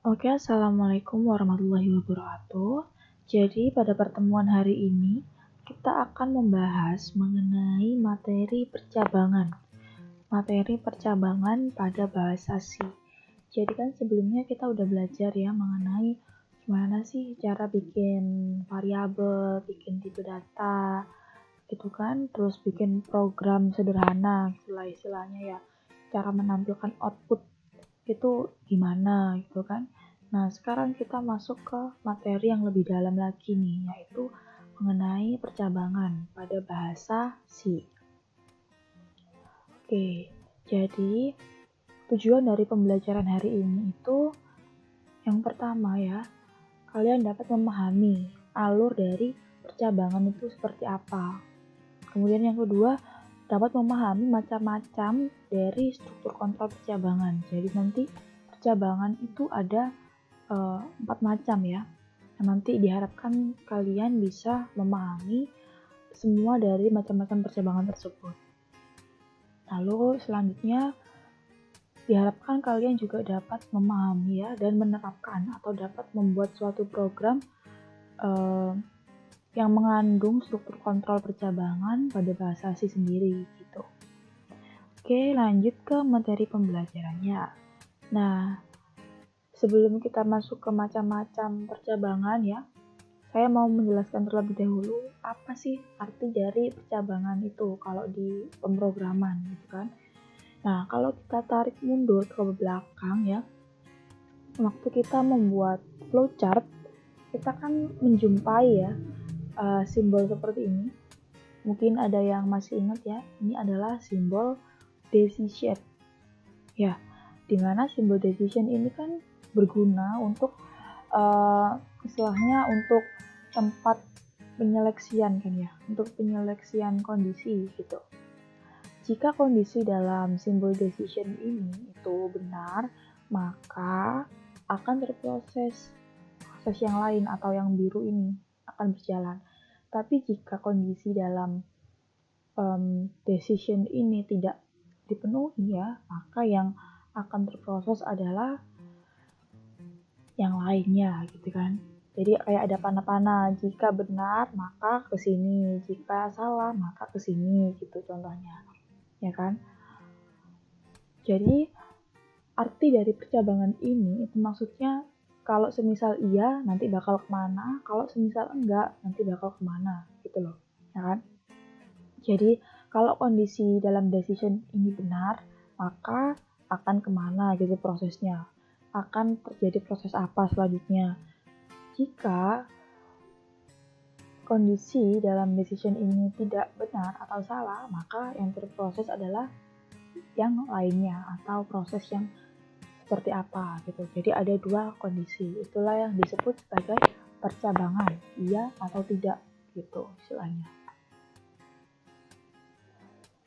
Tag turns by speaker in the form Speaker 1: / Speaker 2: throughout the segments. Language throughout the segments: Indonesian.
Speaker 1: Oke, Assalamualaikum warahmatullahi wabarakatuh. Jadi, pada pertemuan hari ini, kita akan membahas mengenai materi percabangan. Materi percabangan pada bahasa C. Jadi kan sebelumnya kita udah belajar ya mengenai gimana sih cara bikin variabel, bikin tipe data, gitu kan. Terus bikin program sederhana, istilahnya ya. Cara menampilkan output itu gimana gitu kan. Nah, sekarang kita masuk ke materi yang lebih dalam lagi nih, yaitu mengenai percabangan pada bahasa C. Oke, jadi tujuan dari pembelajaran hari ini itu yang pertama ya, kalian dapat memahami alur dari percabangan itu seperti apa. Kemudian yang kedua, dapat memahami macam-macam dari struktur kontrol percabangan. Jadi nanti percabangan itu ada 4 macam ya. Nanti diharapkan kalian bisa memahami semua dari macam-macam percabangan tersebut. Lalu selanjutnya diharapkan kalian juga dapat memahami ya dan menerapkan atau dapat membuat suatu program yang mengandung struktur kontrol percabangan pada bahasa C sendiri gitu. Oke, lanjut ke materi pembelajarannya. Nah, sebelum kita masuk ke macam-macam percabangan ya, saya mau menjelaskan terlebih dahulu apa sih arti dari percabangan itu kalau di pemrograman gitu kan. Nah, kalau kita tarik mundur ke belakang ya, waktu kita membuat flowchart, kita kan menjumpai ya simbol seperti ini. Mungkin ada yang masih ingat ya, ini adalah simbol decision. Ya, dimana simbol decision ini kan berguna untuk istilahnya untuk tempat penyeleksian kan ya, untuk penyeleksian kondisi gitu. Jika kondisi dalam simbol decision ini itu benar, maka akan terproses proses yang lain atau yang biru ini akan berjalan. Tapi jika kondisi dalam decision ini tidak dipenuhi ya, maka yang akan terproses adalah yang lainnya gitu kan. Jadi kayak ada panah-panah, jika benar maka ke sini, jika salah maka ke sini gitu contohnya. Ya kan? Jadi arti dari percabangan ini itu maksudnya kalau semisal iya nanti bakal kemana, kalau semisal enggak nanti bakal kemana gitu loh, ya kan? Jadi kalau kondisi dalam decision ini benar, maka akan kemana gitu prosesnya, akan terjadi proses apa selanjutnya. Jika kondisi dalam decision ini tidak benar atau salah, maka yang terproses adalah yang lainnya atau proses yang seperti apa gitu. Jadi ada dua kondisi, itulah yang disebut sebagai percabangan, iya atau tidak gitu istilahnya.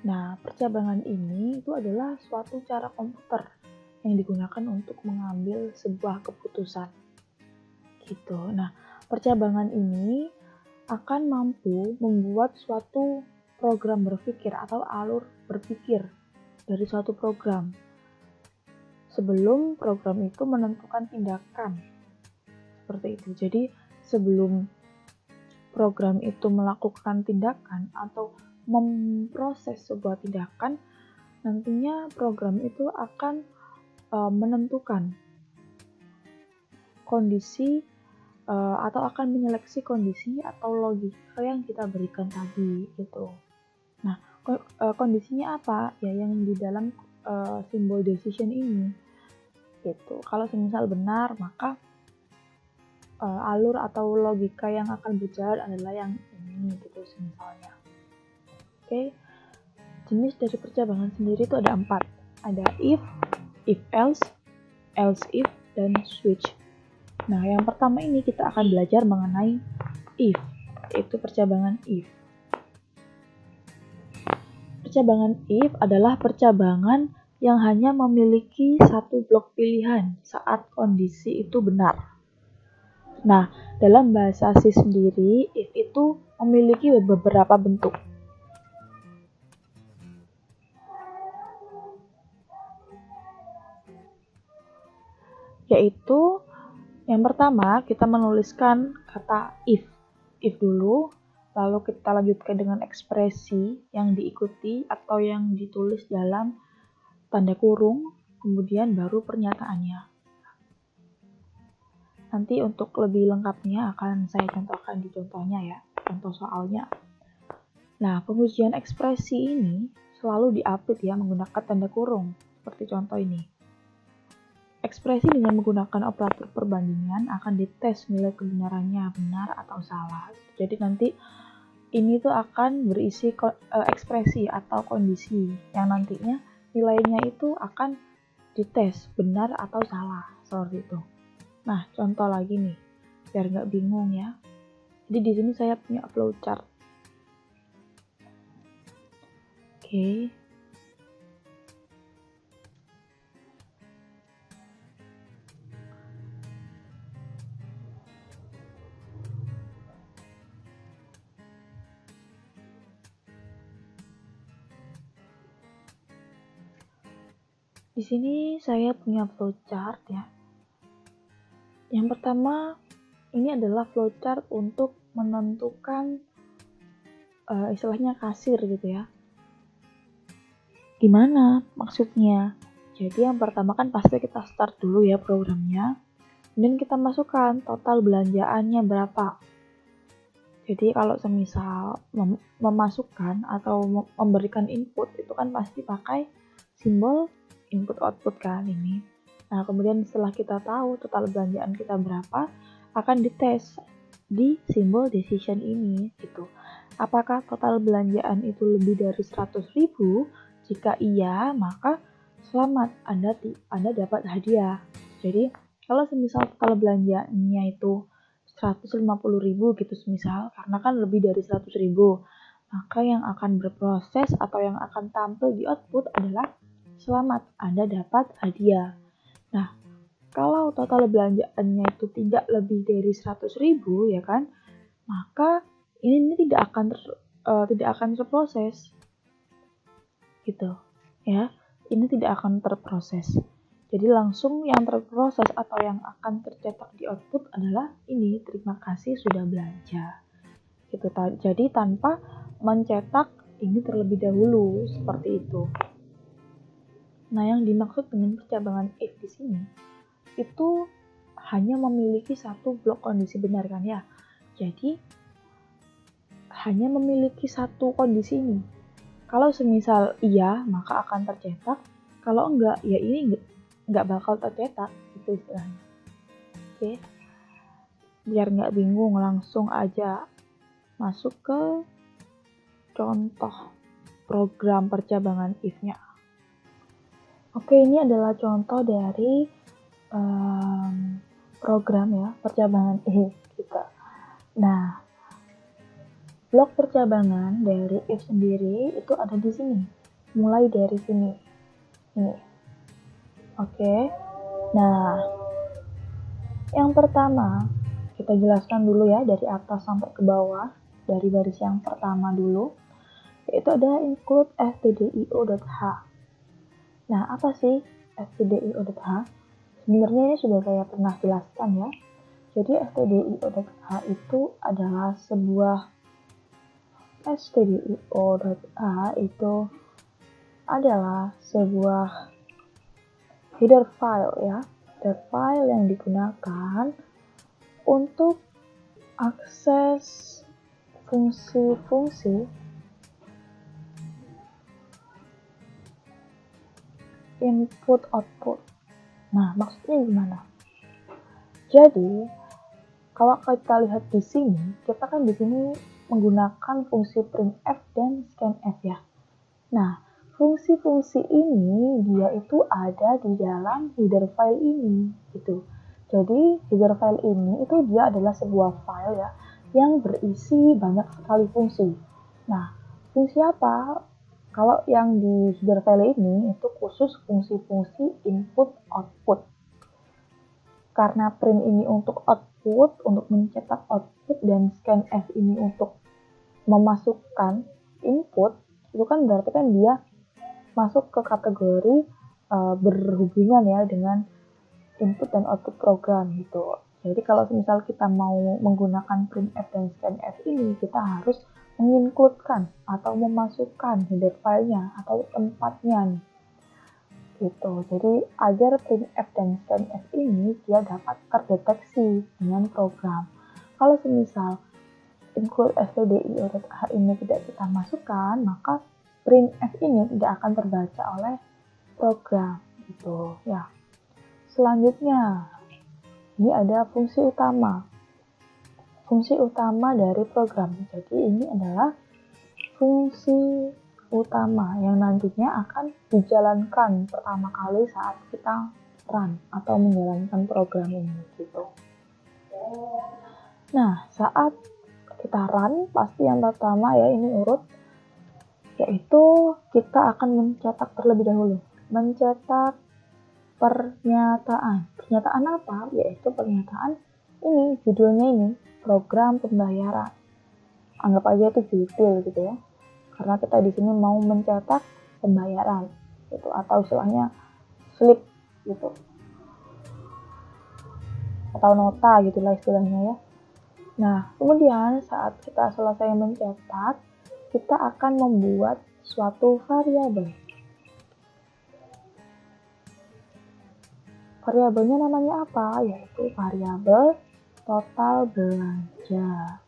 Speaker 1: Nah, percabangan ini itu adalah suatu cara komputer yang digunakan untuk mengambil sebuah keputusan gitu. Nah, percabangan ini akan mampu membuat suatu program berpikir atau alur berpikir dari suatu program sebelum program itu menentukan tindakan seperti itu. Jadi sebelum program itu melakukan tindakan atau memproses sebuah tindakan, nantinya program itu akan menentukan kondisi atau akan menyeleksi kondisi atau logika yang kita berikan tadi gitu. Nah, kondisinya apa ya yang di dalam simbol decision ini gitu. Kalau semisal benar, maka alur atau logika yang akan berjalan adalah yang ini gitu misalnya. Oke. Jenis dari percabangan sendiri itu ada 4. Ada if else if, dan switch. Nah, yang pertama ini kita akan belajar mengenai if, yaitu percabangan if. Percabangan if adalah percabangan yang hanya memiliki satu blok pilihan saat kondisi itu benar. Nah, dalam bahasa C sendiri, if itu memiliki beberapa bentuk. Yaitu Yang pertama, kita menuliskan kata if dulu, lalu kita lanjutkan dengan ekspresi yang diikuti atau yang ditulis dalam tanda kurung, kemudian baru pernyataannya. Nanti untuk lebih lengkapnya akan saya contohkan di contohnya ya, contoh soalnya. Nah, pengujian ekspresi ini selalu diupdate ya menggunakan tanda kurung, seperti contoh ini. Ekspresi dengan menggunakan operator perbandingan akan dites nilai kebenarannya benar atau salah. Jadi nanti ini tuh akan berisi ekspresi atau kondisi yang nantinya nilainya itu akan dites benar atau salah, seperti itu. Nah, contoh lagi nih, biar nggak bingung ya. Jadi di sini saya punya flowchart. Oke. Di sini saya punya flowchart ya. Yang pertama, ini adalah flowchart untuk menentukan istilahnya kasir gitu ya. Gimana maksudnya? Jadi yang pertama kan pasti kita start dulu ya programnya, dan kita masukkan total belanjaannya berapa. Jadi kalau semisal memasukkan atau memberikan input itu kan pasti pakai simbol input output kan ini. Nah, kemudian setelah kita tahu total belanjaan kita berapa, akan dites di simbol decision ini gitu. Apakah total belanjaan itu lebih dari 100.000? Jika iya, maka selamat, Anda dapat hadiah. Jadi, kalau semisal total belanjaannya itu 150.000 gitu semisal, karena kan lebih dari 100.000, maka yang akan berproses atau yang akan tampil di output adalah selamat, Anda dapat hadiah. Nah, kalau total belanjaannya itu tidak lebih dari 100.000 ya kan, maka ini tidak akan terproses. Gitu. Ya. Ini tidak akan terproses. Jadi langsung yang terproses atau yang akan tercetak di output adalah ini, terima kasih sudah belanja. Gitu. Jadi tanpa mencetak ini terlebih dahulu, seperti itu. Nah, yang dimaksud dengan percabangan if di sini itu hanya memiliki satu blok kondisi benar kan ya. Jadi hanya memiliki satu kondisi ini. Kalau semisal iya, maka akan tercetak. Kalau enggak, ya ini enggak bakal tercetak, gitu istilahnya. Oke. Biar enggak bingung, langsung aja masuk ke contoh program percabangan if-nya. Oke, ini adalah contoh dari program ya, percabangan if kita. Nah, blok percabangan dari if sendiri itu ada di sini. Mulai dari sini. Ini. Oke. Nah, yang pertama kita jelaskan dulu ya dari atas sampai ke bawah, dari baris yang pertama dulu, yaitu ada include stdio.h. Nah, apa sih stdio.h? Sebenarnya ini sudah saya pernah jelaskan ya. Jadi stdio.h itu adalah sebuah header file ya. Header file yang digunakan untuk akses fungsi-fungsi input output. Nah, maksudnya gimana? Jadi, kalau kita lihat di sini, kita kan di sini menggunakan fungsi printf dan scanf ya. Nah, fungsi-fungsi ini dia itu ada di dalam header file ini gitu. Jadi, header file ini itu dia adalah sebuah file ya yang berisi banyak sekali fungsi. Nah, fungsi apa? Kalau yang di header file ini itu khusus fungsi-fungsi input output. Karena print ini untuk output, untuk mencetak output, dan scanf ini untuk memasukkan input, itu kan berarti kan dia masuk ke kategori berhubungan ya dengan input dan output program gitu. Jadi kalau misal kita mau menggunakan printf dan scanf ini, kita harus mengincludekan atau memasukkan header filenya atau tempatnya gitu. Jadi agar printf dan scanf ini dia dapat terdeteksi dengan program. Kalau semisal include stdio.h ini tidak kita masukkan, maka printf ini tidak akan terbaca oleh program gitu ya. Selanjutnya ini ada fungsi utama. Fungsi utama dari program. Jadi ini adalah fungsi utama yang nantinya akan dijalankan pertama kali saat kita run atau menjalankan program ini gitu. Nah, saat kita run, pasti yang pertama ya ini urut, yaitu kita akan mencetak terlebih dahulu. Mencetak pernyataan. Pernyataan apa? Yaitu pernyataan ini, judulnya ini, program pembayaran. Anggap aja itu judul gitu ya. Karena kita di sini mau mencetak pembayaran gitu, atau istilahnya slip gitu. Atau nota gitulah istilahnya ya. Nah, kemudian saat kita selesai mencetak, kita akan membuat suatu variabel. Variabelnya namanya apa? Yaitu variabel total belanja.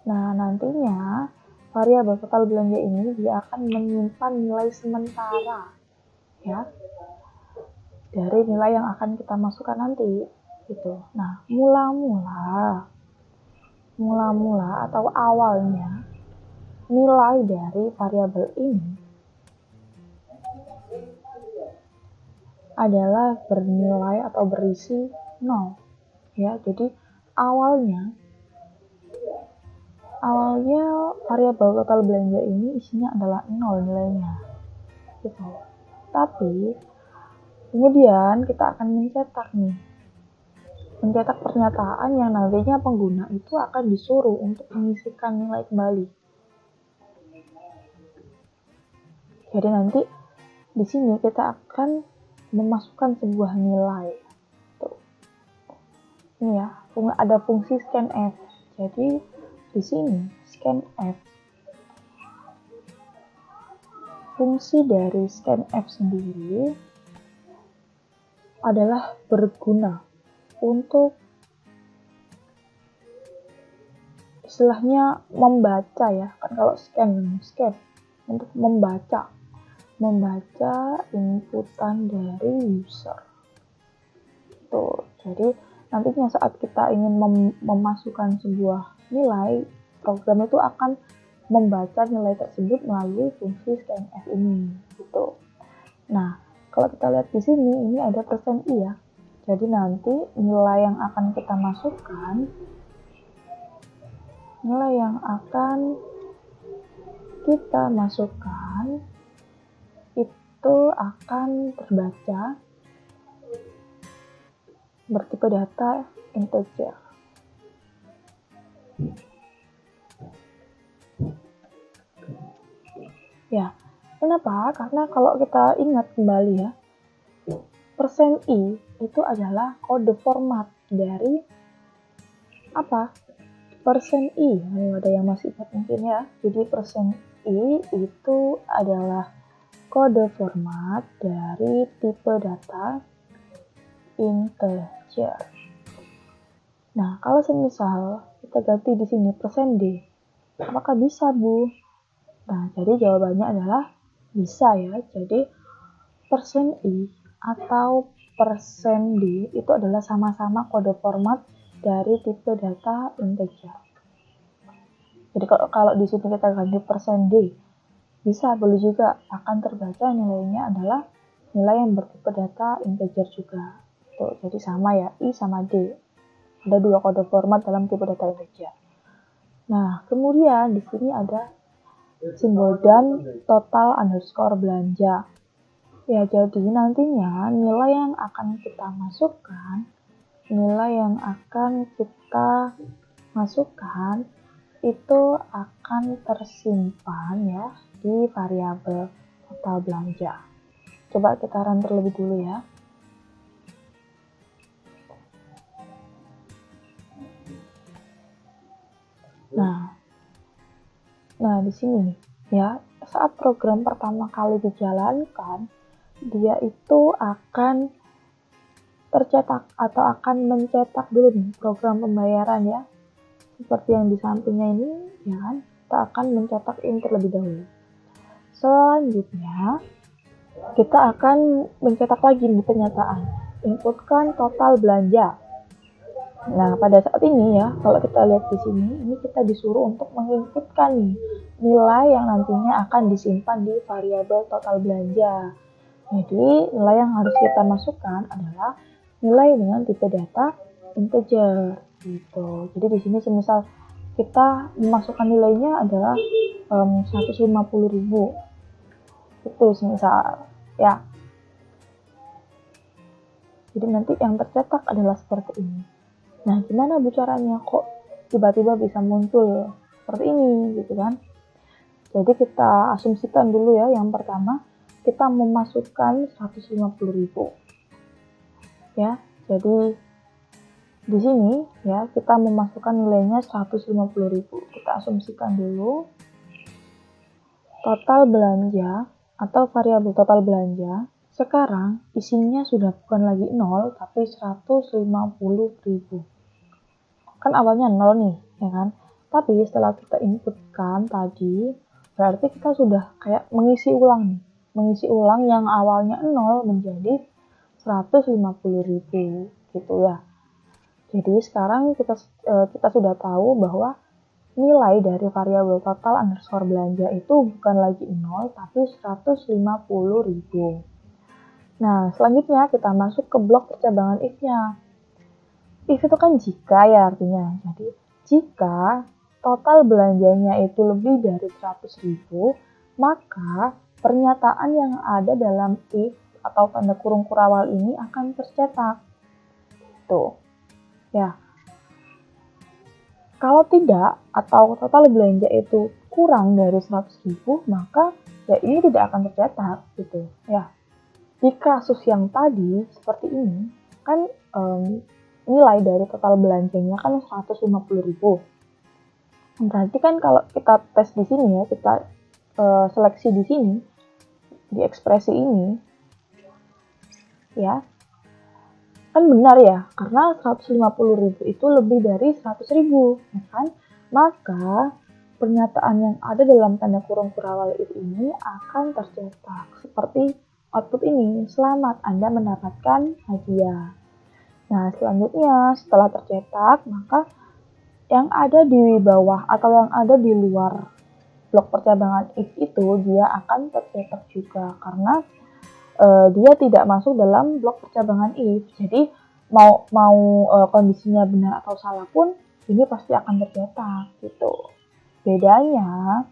Speaker 1: Nah, nantinya variabel total belanja ini dia akan menyimpan nilai sementara ya dari nilai yang akan kita masukkan nanti gitu. Nah, mula-mula atau awalnya nilai dari variabel ini adalah bernilai atau berisi 0 ya. Jadi awalnya variabel total belanja ini isinya adalah 0 nilainya gitu. Tapi kemudian kita akan mencetak pernyataan yang nantinya pengguna itu akan disuruh untuk mengisikan nilai kembali. Jadi nanti di sini kita akan memasukkan sebuah nilai. Tuh. Ini ya, ada fungsi scanf. Jadi di sini scanf, fungsi dari scanf sendiri adalah berguna untuk istilahnya membaca ya. Kan kalau scan untuk membaca inputan dari user. Tuh, jadi nantinya saat kita ingin memasukkan sebuah nilai, program itu akan membaca nilai tersebut melalui fungsi scanf ini gitu. Nah, kalau kita lihat di sini ini ada %i ya. Jadi nanti nilai yang akan kita masukkan itu akan terbaca bertipe data integer. Ya, kenapa? Karena kalau kita ingat kembali ya, %i itu adalah kode format dari apa? %i. Ada yang masih ingat mungkin ya. Jadi %i itu adalah kode format dari tipe data integer. Nah, kalau semisal kita ganti di sini %d, apakah bisa, Bu? Nah, jadi jawabannya adalah bisa ya. Jadi %i atau %d itu adalah sama-sama kode format dari tipe data integer. Jadi kalau di sini kita ganti %d, bisa, boleh juga, akan terbaca nilainya adalah nilai yang bertipe data integer juga. Tuh, jadi sama ya, i sama d. Ada dua kode format dalam tipe data integer. Nah, kemudian di sini ada simbol dan total underscore belanja. Ya, jadi nantinya nilai yang akan kita masukkan itu akan tersimpan ya di variabel total belanja. Coba kita run terlebih dulu ya. di sini nih, ya, saat program pertama kali dijalankan, dia itu akan tercetak atau akan mencetak dulu nih program pembayaran ya. Seperti yang di sampingnya ini, ya kan, kita akan mencetak ini terlebih dahulu. Selanjutnya, kita akan mencetak lagi nih pernyataan. Inputkan total belanja. Nah, pada saat ini ya, kalau kita lihat di sini, ini kita disuruh untuk menginputkan nih nilai yang nantinya akan disimpan di variabel total belanja. Jadi, nilai yang harus kita masukkan adalah nilai dengan tipe data integer gitu. Jadi di sini semisal kita memasukkan nilainya adalah 150.000. Itu semisal ya. Jadi nanti yang tercetak adalah seperti ini. Nah, gimana bu caranya kok tiba-tiba bisa muncul seperti ini gitu kan? Jadi kita asumsikan dulu ya, yang pertama kita memasukkan 150.000. Ya, jadi di sini ya kita memasukkan nilainya 150.000. Kita asumsikan dulu total belanja atau variabel total belanja sekarang isinya sudah bukan lagi 0 tapi 150.000. Kan awalnya 0 nih, ya kan? Tapi setelah kita inputkan tadi, berarti kita sudah kayak mengisi ulang nih. Mengisi ulang yang awalnya 0 menjadi 150.000 gitu ya. Jadi sekarang kita sudah tahu bahwa nilai dari variabel total underscore belanja itu bukan lagi 0 tapi 150.000. Nah, selanjutnya kita masuk ke blok percabangan if-nya. If itu kan jika ya artinya. Jadi, jika total belanjanya itu lebih dari 100.000, maka pernyataan yang ada dalam if atau tanda kurung kurawal ini akan tercetak. Tuh. Ya. Kalau tidak atau total belanja itu kurang dari 100.000, maka ya ini tidak akan tercetak gitu. Ya. Di kasus yang tadi seperti ini, kan nilai dari total belanjanya kan 150.000. Berarti kan kalau kita tes di sini ya, kita seleksi di sini, di ekspresi ini, ya, kan benar ya, karena 150.000 itu lebih dari 100.000, ya kan? Maka pernyataan yang ada dalam tanda kurung kurawal if ini akan tercetak seperti output ini. Selamat, Anda mendapatkan hadiah. Nah, selanjutnya setelah tercetak, maka yang ada di bawah atau yang ada di luar blok percabangan if itu dia akan tercetak juga karena dia tidak masuk dalam blok percabangan if. Jadi mau kondisinya benar atau salah pun ini pasti akan tercetak gitu. Bedanya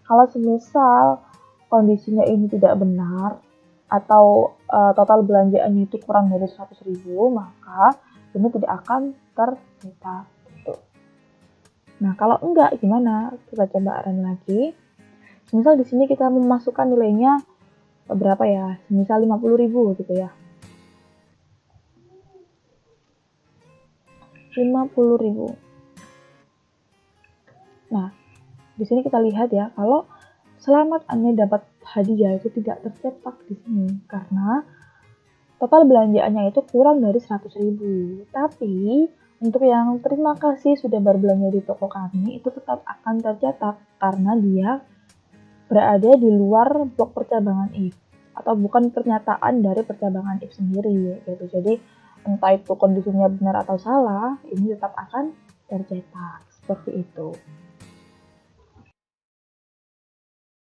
Speaker 1: kalau semisal kondisinya ini tidak benar atau total belanjaannya itu kurang dari 100.000, maka ini tidak akan tercetak gitu. Nah, kalau enggak gimana? Kita coba run lagi. Misal di sini kita memasukkan nilainya berapa ya? Misal 50.000 gitu ya. 50.000. Nah, di sini kita lihat ya, kalau selamat Anda dapat hadiah itu tidak tercetak di sini karena total belanjaannya itu kurang dari 100.000. Tapi untuk yang terima kasih sudah berbelanja di toko kami itu tetap akan tercetak karena dia berada di luar blok percabangan if atau bukan pernyataan dari percabangan if sendiri gitu. Jadi entah itu kondisinya benar atau salah, ini tetap akan tercetak seperti itu.